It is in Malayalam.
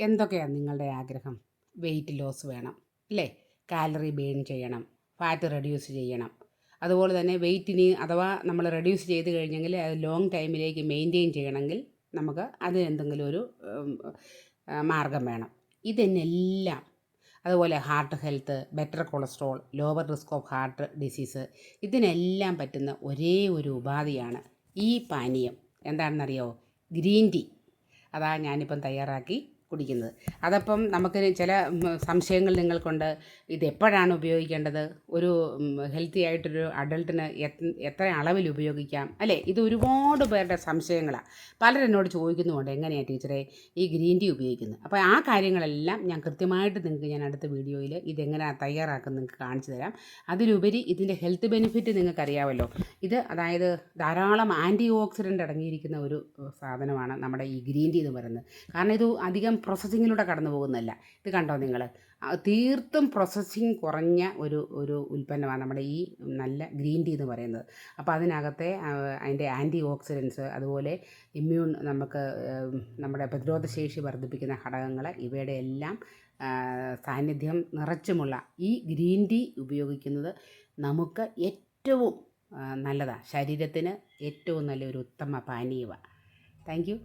എന്തൊക്കെയാണ് നിങ്ങളുടെ ആഗ്രഹം? വെയിറ്റ് ലോസ് വേണം അല്ലേ? കാലറി ബേൺ ചെയ്യണം, ഫാറ്റ് റെഡ്യൂസ് ചെയ്യണം. അതുപോലെ തന്നെ വെയിറ്റിന് അഥവാ നമ്മൾ റെഡ്യൂസ് ചെയ്ത് കഴിഞ്ഞെങ്കിൽ അത് ലോങ് ടൈമിലേക്ക് മെയിൻറ്റെയിൻ ചെയ്യണമെങ്കിൽ നമുക്ക് അതിന് എന്തെങ്കിലും ഒരു മാർഗം വേണം. ഇതിനെല്ലാം അതുപോലെ heart health, better cholesterol, lower risk of heart disease, ഇതിനെല്ലാം പറ്റുന്ന ഒരേ ഒരു ഉപാധിയാണ് ഈ പാനീയം. എന്താണെന്നറിയാമോ? Green tea. അതാ ഞാനിപ്പം തയ്യാറാക്കി കുടിക്കുന്നത്. അതപ്പം നമുക്ക് ചില സംശയങ്ങൾ നിങ്ങൾക്കുണ്ട്. ഇതെപ്പോഴാണ് ഉപയോഗിക്കേണ്ടത്? ഒരു ഹെൽത്തി ആയിട്ടൊരു അഡൾട്ടിന് എത്ര അളവിൽ ഉപയോഗിക്കാം അല്ലേ? ഇത് ഒരുപാട് പേരുടെ സംശയങ്ങളാണ്. പലരെന്നോട് ചോദിക്കുന്നുമുണ്ട്, എങ്ങനെയാണ് ടീച്ചറെ ഈ ഗ്രീൻ ടീ ഉപയോഗിക്കുന്നത്? അപ്പോൾ ആ കാര്യങ്ങളെല്ലാം ഞാൻ കൃത്യമായിട്ട് നിങ്ങൾക്ക് ഞാൻ അടുത്ത വീഡിയോയിൽ ഇതെങ്ങനെയാണ് തയ്യാറാക്കുന്നത് നിങ്ങൾക്ക് കാണിച്ചു തരാം. അതിലുപരി ഇതിൻ്റെ ഹെൽത്ത് ബെനിഫിറ്റ് നിങ്ങൾക്കറിയാമല്ലോ. ഇത് അതായത് ധാരാളം ആൻറ്റി ഓക്സിഡൻ്റ് അടങ്ങിയിരിക്കുന്ന ഒരു സാധനമാണ് നമ്മുടെ ഈ ഗ്രീൻ ടീ എന്ന് പറയുന്നത്. കാരണം ഇത് അധികം പ്രോസസ്സിങ്ങിലൂടെ കടന്നു പോകുന്നതല്ല. ഇത് കണ്ടോ നിങ്ങൾ? തീർത്തും പ്രോസസ്സിങ് കുറഞ്ഞ ഒരു ഉൽപ്പന്നമാണ് നമ്മുടെ ഈ നല്ല ഗ്രീൻ ടീ എന്ന് പറയുന്നത്. അപ്പോൾ അതിനകത്തെ അതിൻ്റെ ആൻറ്റി ഓക്സിഡൻസ്, അതുപോലെ നമുക്ക് നമ്മുടെ പ്രതിരോധശേഷി വർദ്ധിപ്പിക്കുന്ന ഘടകങ്ങൾ, ഇവയുടെ എല്ലാം സാന്നിധ്യം നിറച്ചുമുള്ള ഈ ഗ്രീൻ ടീ ഉപയോഗിക്കുന്നത് നമുക്ക് ഏറ്റവും നല്ലതാണ്. ശരീരത്തിന് ഏറ്റവും നല്ലൊരു ഉത്തമ പാനീയമാണ്. Thank you.